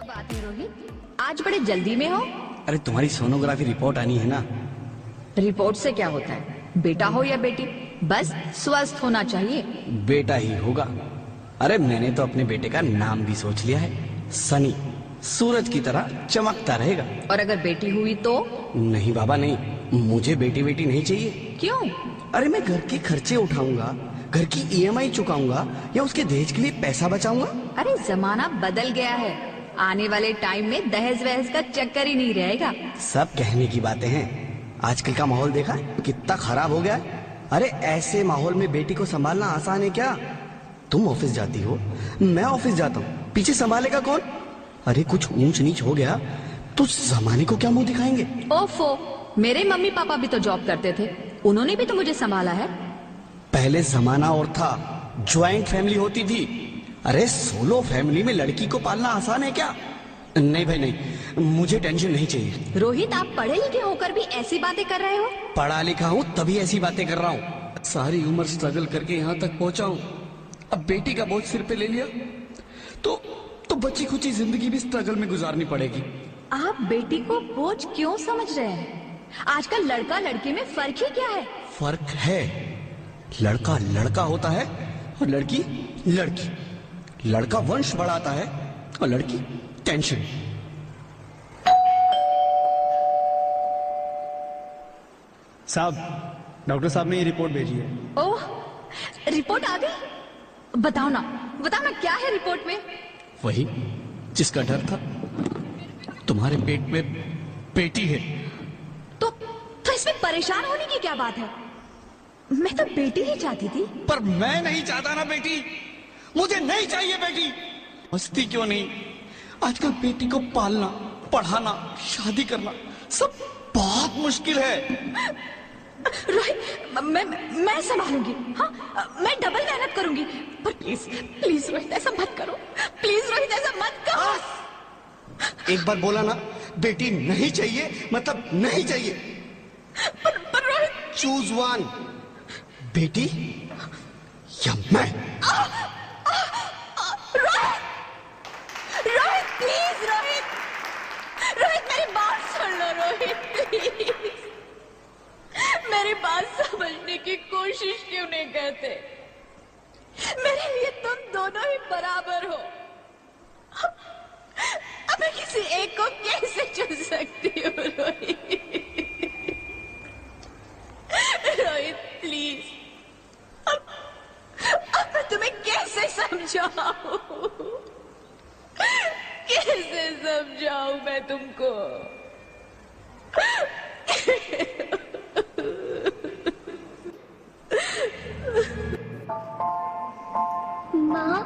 बात है रोहित, आज बड़े जल्दी में हो? अरे तुम्हारी सोनोग्राफी रिपोर्ट आनी है ना। रिपोर्ट से क्या होता है? बेटा हो या बेटी, बस स्वस्थ होना चाहिए। बेटा ही होगा। अरे मैंने तो अपने बेटे का नाम भी सोच लिया है, सनी। सूरज की तरह चमकता रहेगा। और अगर बेटी हुई तो? नहीं बाबा नहीं, मुझे बेटी बेटी नहीं चाहिए। क्यों? अरे मैं घर के खर्चे उठाऊंगा, घर की ईएमआई चुकाऊंगा या उसके दहेज के लिए पैसा बचाऊंगा। अरे जमाना बदल गया है, आने वाले टाइम में दहेज वहेज का चक्कर ही नहीं रहेगा। सब कहने की बातें हैं, आजकल का माहौल देखा कितना खराब हो गया है। अरे ऐसे माहौल में बेटी को संभालना आसान है क्या? तुम ऑफिस जाती हो, मैं ऑफिस जाता हूँ, पीछे संभालेगा कौन? अरे कुछ ऊंच नीच हो गया तो जमाने को क्या मुंह दिखाएंगे? ओफो, मेरे मम्मी पापा भी तो जॉब करते थे, उन्होंने भी तो मुझे संभाला है। पहले जमाना और था, ज्वाइंट फैमिली होती थी। अरे सोलो फैमिली में लड़की को पालना आसान है क्या? नहीं भाई नहीं, मुझे टेंशन नहीं चाहिए। रोहित, आप पढ़े लिखे होकर भी ऐसी बातें कर रहे हो? पढ़ा लिखा हूँ तभी ऐसी बातें कर रहा हूँ। सारी उम्र स्ट्रगल करके यहाँ तक पहुँचा हूँ, अब बेटी का बोझ सिर पे ले लिया तो बची खुची जिंदगी भी स्ट्रगल में गुजारनी पड़ेगी। आप बेटी को बोझ क्यों समझ रहे हैं? आजकल लड़का लड़की में फर्क ही क्या है? फर्क है, लड़का लड़का होता है और लड़की लड़की। लड़का वंश बढ़ाता है और लड़की टेंशन। साहब, डॉक्टर साहब ने ये रिपोर्ट भेजी है। ओह, रिपोर्ट आ गई? बताओ ना क्या है रिपोर्ट में? वही जिसका डर था, तुम्हारे पेट में बेटी है। तो इसमें परेशान होने की क्या बात है? मैं तो बेटी ही चाहती थी। पर मैं नहीं चाहता ना बेटी, मुझे नहीं चाहिए बेटी। मस्ती क्यों नहीं, आजकल बेटी को पालना, पढ़ाना, शादी करना सब बहुत मुश्किल है। रोहित, मैं संभालूंगी। हाँ, मैं डबल मेहनत करूंगी। पर प्लीज रोहित, ऐसा मत करो। प्लीज रोहित, ऐसा मत करो। एक बार बोला ना, बेटी नहीं चाहिए मतलब नहीं चाहिए। पर रोहित, चूज वन, बेटी या मैं। रोहित प्लीज, रोहित मेरी बात सुन लो। रोहित प्लीज, मेरी बात समझने की कोशिश क्यों नहीं करते? मेरे लिए तुम दोनों ही बराबर हो। अब मैं किसी एक को कैसे चुन सकती हूँ? रोहित प्लीज, अब मैं तुम्हें कैसे समझाऊं? कैसे समझाऊं मैं तुमको? माँ,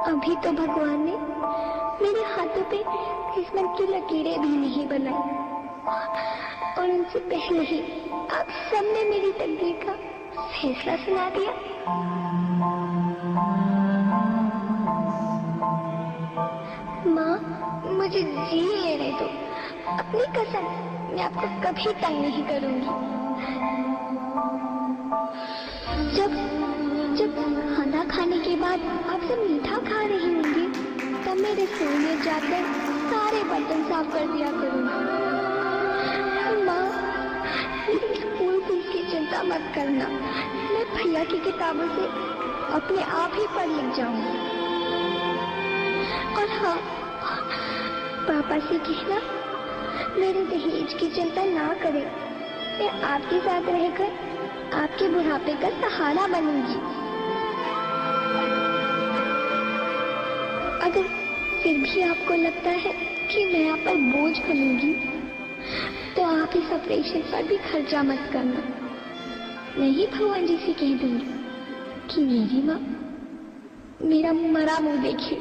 अभी तो भगवान ने मेरे हाथों पे किस्मत की लकीरें भी नहीं बनाई, और उनसे पहले ही आप सबने मेरी तकदीर का फैसला सुना दिया। माँ, मुझे जी लेने दो। अपनी कसम, मैं आपको कभी तंग नहीं करूंगी। जब खाना खाने के बाद आप सब मीठा खा रही होंगी, तब मैं रसोई में जाकर सारे बर्तन साफ कर दिया करूंगी। माँ, स्कूल फीस की चिंता मत करना, मैं भैया की किताबों से अपने आप ही पढ़ लिख जाऊंगी। और हाँ, पापा से कहना मेरे दहेज की चिंता ना करें, मैं आपके साथ रहकर आपके बुढ़ापे का सहारा बनूंगी। अगर फिर भी आपको लगता है कि मैं आप पर बोझ बनूंगी, तो आप इस ऑपरेशन पर भी खर्चा मत करना। मैं ही भगवान जी से कह दूंगी कि मेरी माँ मेरा मरा मुंह देखे।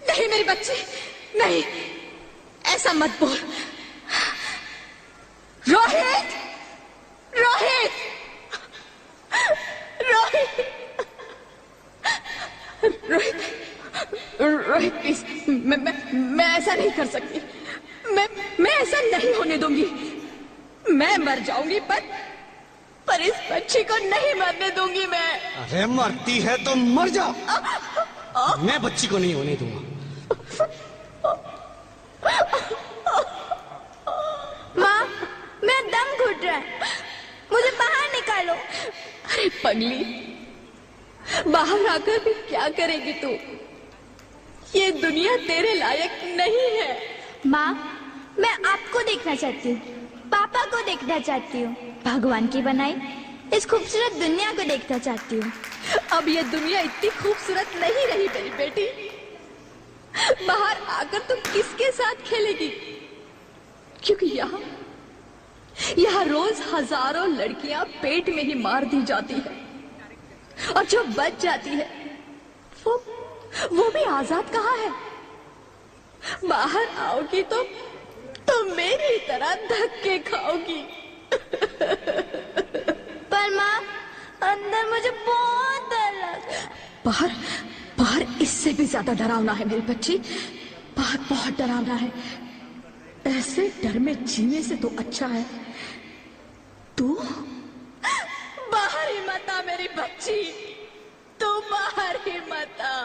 नहीं मेरी बच्ची, नहीं, ऐसा मत बोल। रोहित, रोहित, रोहित, रोहित प्लीज, मैं ऐसा नहीं कर सकती। मैं ऐसा नहीं होने दूंगी। मैं मर जाऊंगी पर इस बच्ची को नहीं मरने दूंगी मैं। अरे मरती है तो मर जाओ, मैं बच्ची को नहीं होने दूंगा। माँ, मेरा दम घुट रहा है, मुझे बाहर निकालो। अरे पगली, बाहर आकर भी क्या करेगी तू? ये दुनिया तेरे लायक नहीं है। माँ, मैं आपको देखना चाहती हूँ, पापा को देखना चाहती हूँ, भगवान की बनाई इस खूबसूरत दुनिया को देखना चाहती हूँ। अब ये दुनिया इतनी खूबसूरत नहीं रही मेरी बेटी। बाहर आकर तुम किसके साथ खेलेगी? क्योंकि यहाँ रोज हजारों लड़कियां पेट में ही मार दी जाती है, और जो बच जाती है वो भी आजाद कहाँ है? बाहर आओगी तो मेरी तरह धक्के खाओगी। पर माँ, अंदर मुझे बहुत डर लग रहा है। बाहर इससे भी ज्यादा डरावना है मेरी बच्ची। बाहर बहुत डरावना है। ऐसे डर में जीने से तो अच्छा है तू बाहर ही मत आ मेरी बच्ची। तू बाहर ही मत आ,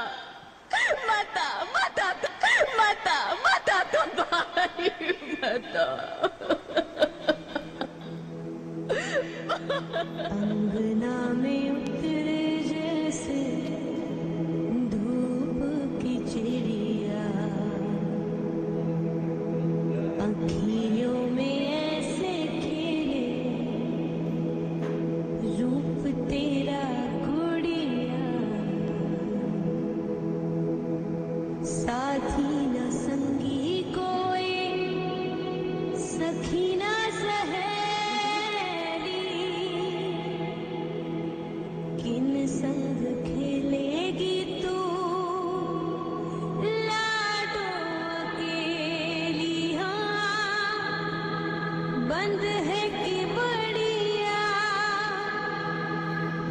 मत आ, मत आ, मत आ, मत आ, तू बाहर ही मत आ। अंगना में उतरे जैसे धूप की चिड़िया, अखियों में ऐसे खेले रूप तेरा गुड़िया, साथी न संगी कोई, सखी न किन संग खेलेगी तू लाडो अकेली। हाँ, बंद है कि बढ़िया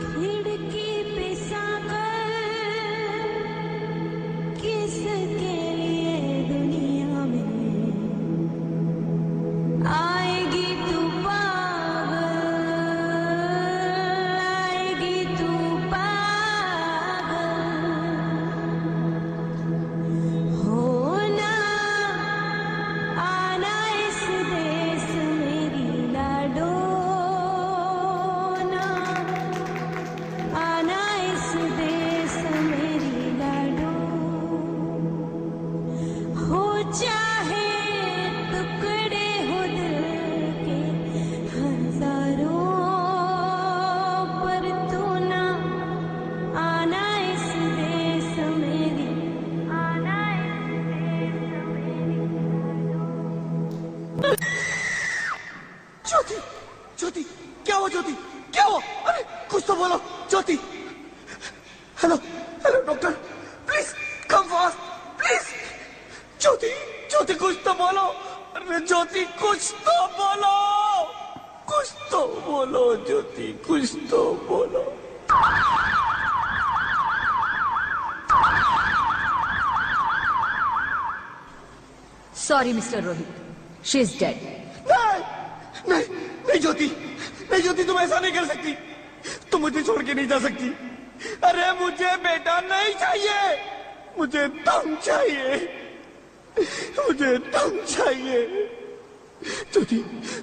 खिड़की पे साकर, किसके लिए दुनिया में आएगी तू ज्योति, ज्योति, क्या हुआ ज्योति, क्या हुआ? अरे कुछ तो बोलो Jyoti. Hello hello doctor, please come fast please. Jyoti, Jyoti कुछ तो बोलो। अरे ज्योति कुछ तो बोलो, कुछ तो बोलो ज्योति, कुछ तो बोलो। Sorry mister Rohit, she is dead. नहीं नहीं ज्योति, नहीं ज्योति, तुम ऐसा नहीं कर सकती। तुम मुझे छोड़ के नहीं जा सकती। अरे मुझे बेटा नहीं चाहिए, मुझे दम चाहिए, मुझे दम चाहिए। ज्योति,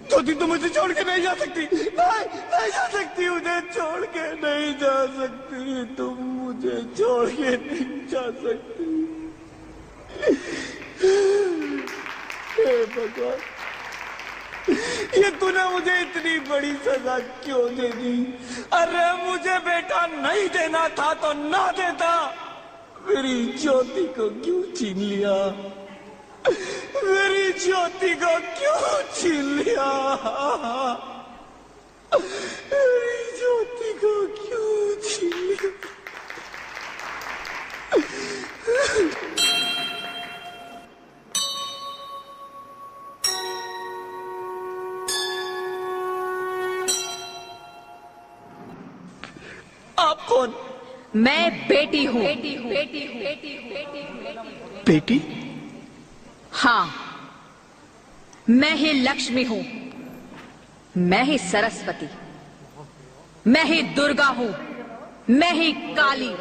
ज्योति तुम मुझे छोड़ के नहीं जा सकती। नहीं नहीं जा सकती, मुझे छोड़ के नहीं जा सकती। तुम मुझे छोड़ के नहीं जा सकती। हे भगवान, ये तूने मुझे इतनी बड़ी सजा क्यों दे दी? अरे मुझे बेटा नहीं देना था तो ना देता। मेरी ज्योति को क्यों छीन लिया? मेरी ज्योति को क्यों छीन लिया? मेरी ज्योति को क्यों छीन लिया? आप कौन? मैं बेटी हूँ। बेटी? हाँ, मैं ही लक्ष्मी हूँ, मैं ही सरस्वती, मैं ही दुर्गा हूँ, मैं ही काली,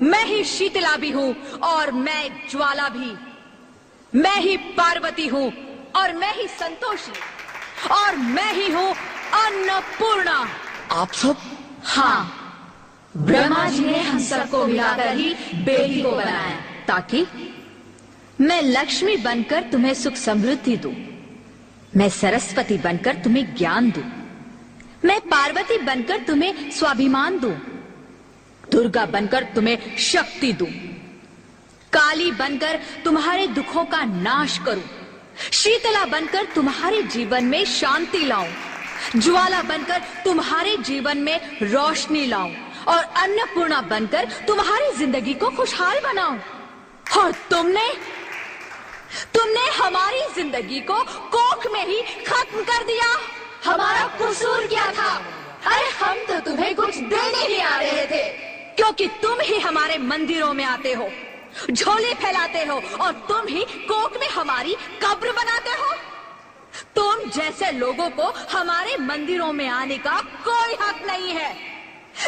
मैं ही शीतला भी हूँ और मैं ज्वाला भी, मैं ही पार्वती हूँ और मैं ही संतोषी और मैं ही हूँ अन्नपूर्णा। आप सब? हाँ, ब्रह्मा जी ने हम सबको मिलाकर ही बेटी को बनाया ताकि मैं लक्ष्मी बनकर तुम्हें सुख समृद्धि दूं, मैं सरस्वती बनकर तुम्हें ज्ञान दूं, मैं पार्वती बनकर तुम्हें स्वाभिमान दूं, दुर्गा बनकर तुम्हें शक्ति दूं, काली बनकर तुम्हारे दुखों का नाश करूं, शीतला बनकर तुम्हारे जीवन में शांति लाऊं, ज्वाला बनकर तुम्हारे जीवन में रोशनी लाऊं और अन्नपूर्णा बनकर तुम्हारी जिंदगी को खुशहाल बनाऊं। और तुमने हमारी जिंदगी को कोख में ही खत्म कर दिया। हमारा कसूर क्या था? अरे हम तो तुम्हें कुछ देने ही आ रहे थे, क्योंकि तुम ही हमारे मंदिरों में आते हो, झोले फैलाते हो और तुम ही कोख में हमारी कब्र बनाते हो। तुम जैसे लोगों को हमारे मंदिरों में आने का कोई हक नहीं है,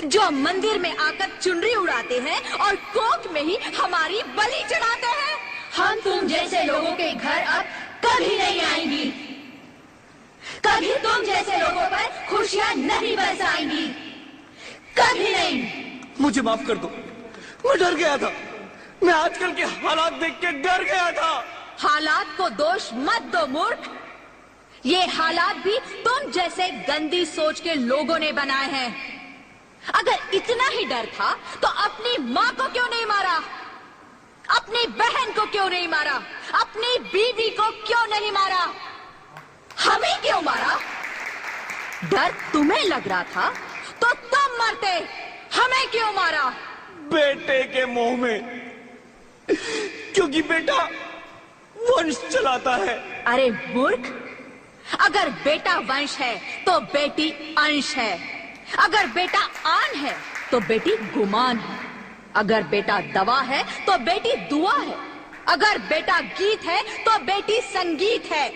जो मंदिर में आकर चुनरी उड़ाते हैं और कोख में ही हमारी बलि चढ़ाते हैं। हम तुम जैसे लोगों के घर अब कभी नहीं आएंगी, कभी तुम जैसे लोगों पर खुशियां नहीं बरसाएंगी, कभी नहीं। मुझे माफ कर दो, मैं डर गया था, मैं आजकल के हालात देख के डर गया था। हालात को दोष मत दो मूर्ख, ये हालात भी तुम जैसे गंदी सोच के लोगों ने बनाए हैं। अगर इतना ही डर था तो अपनी माँ को क्यों नहीं मारा, अपनी बहन को क्यों नहीं मारा, अपनी बीवी को क्यों नहीं मारा, हमें क्यों मारा? डर तुम्हें लग रहा था तो तुम मरते, हमें क्यों मारा? बेटे के मोह में, क्योंकि बेटा वंश चलाता है। अरे मूर्ख, अगर बेटा वंश है तो बेटी अंश है, अगर बेटा आन है तो बेटी गुमान है, अगर बेटा दवा है तो बेटी दुआ है, अगर बेटा गीत है तो बेटी संगीत है,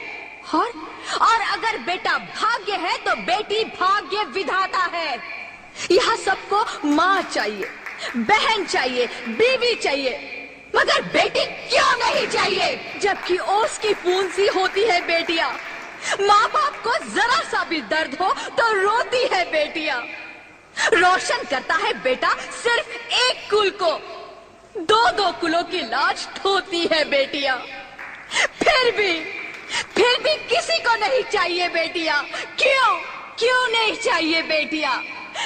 और अगर बेटा भाग्य है तो बेटी भाग्य विधाता है। यहाँ सबको माँ चाहिए, बहन चाहिए, बीवी चाहिए, मगर बेटी क्यों नहीं चाहिए? जबकि ओस की फूंद सी होती है बेटियां, माँ बाप को जरा सा भी दर्द हो तो रोती है बेटियां, रोशन करता है बेटा सिर्फ एक कुल को, दो कुलों की लाज ढोती है बेटियां। फिर भी किसी को नहीं चाहिए बेटियां। क्यों नहीं चाहिए बेटियां?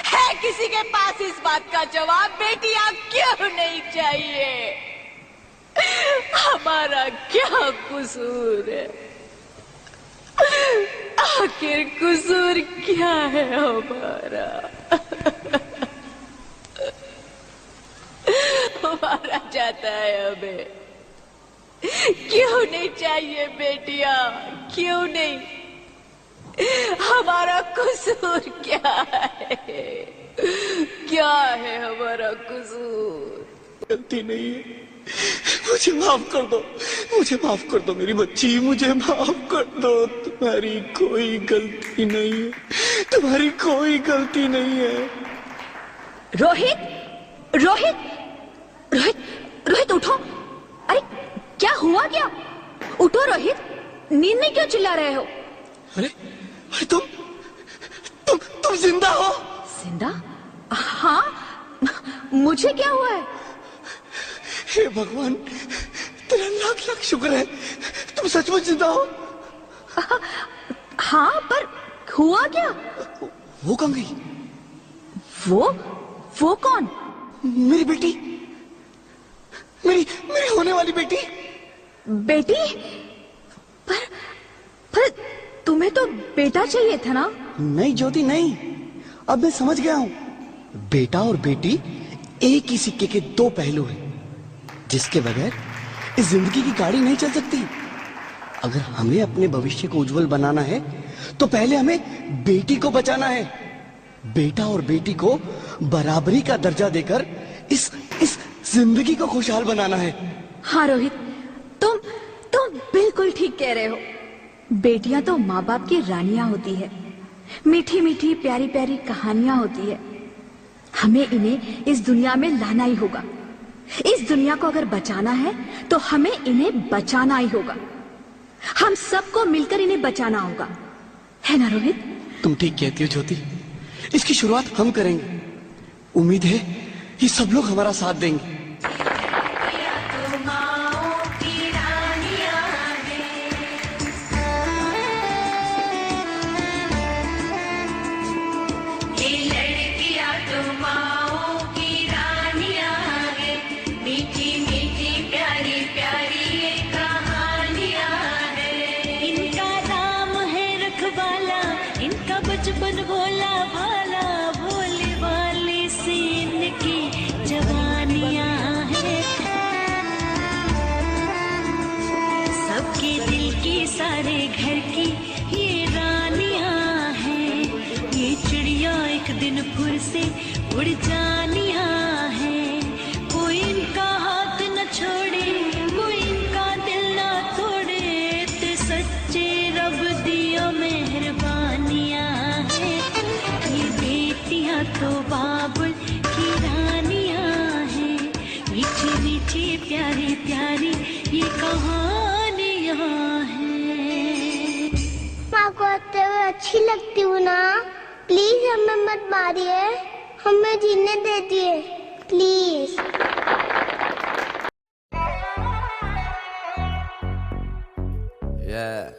है किसी के पास इस बात का जवाब? बेटियां क्यों नहीं चाहिए? हमारा क्या कसूर है? आखिर कसूर क्या है हमारा? मारा जाता है हमें, क्यों नहीं चाहिए बेटियां? क्यों नहीं? हमारा कसूर क्या है? क्या है हमारा कसूर? गलती नहीं है, मुझे माफ कर दो, मुझे माफ कर दो मेरी बच्ची, मुझे माफ कर दो। तुम्हारी कोई गलती नहीं है, तुम्हारी कोई गलती नहीं है। रोहित, रोहित, रोहित, रोहित उठो। अरे क्या हुआ क्या? उठो रोहित, नींद में क्यों चिल्ला रहे हो? अरे अरे तुम जिंदा हो? जिंदा? हाँ, मुझे क्या हुआ है? हे भगवान, तेरा लाख लाख शुक्र है, तुम सचमुच जिंदा हो। हाँ, पर हुआ क्या? वो कहाँ गई? वो कौन? मेरी बेटी, मेरी होने वाली बेटी। बेटी? पर तुम्हें तो बेटा चाहिए था ना? नहीं ज्योति नहीं, अब मैं समझ गया हूँ। बेटा और बेटी एक ही सिक्के के दो पहलू हैं, जिसके बगैर इस जिंदगी की गाड़ी नहीं चल सकती। अगर हमें अपने भविष्य को उज्जवल बनाना है तो पहले हमें बेटी को बचाना है। बेटा और बेटी को बराबरी का दर्जा देकर इस जिंदगी को खुशहाल बनाना है। हाँ रोहित, तुम बिल्कुल ठीक कह रहे हो। बेटियां तो माँ बाप की रानियां होती है, मीठी मीठी प्यारी प्यारी कहानियां होती है। हमें इन्हें इस दुनिया में लाना ही होगा। इस दुनिया को अगर बचाना है तो हमें इन्हें बचाना ही होगा। हम सबको मिलकर इन्हें बचाना होगा, है ना रोहित? तुम ठीक कहती हो ज्योति, इसकी शुरुआत हम करेंगे। उम्मीद है ये सब लोग हमारा साथ देंगे। इनका नाम है रखवाला, इनका बचपन भोला भाला, भोले वाले से इनकी जवानियां हैं। सबके दिल की सारे घर की ये रानियां हैं। ये चिड़िया एक दिन फिर से उड़ जानियां हैं। कोई इनका हाथ न छोड़े, कोई इनका दिल न तोड़े, ते सच्चे रब दिया मेहरबानियां हैं। ये बेटियां तो बाबुल की रानियां हैं। मीठी मीठी प्यारी प्यारी ये कहानियां हैं। माँ को आते हुए अच्छी लगती हूँ ना, प्लीज हमें मत मारिए, हमें जीने दीजिए प्लीज। Yeah.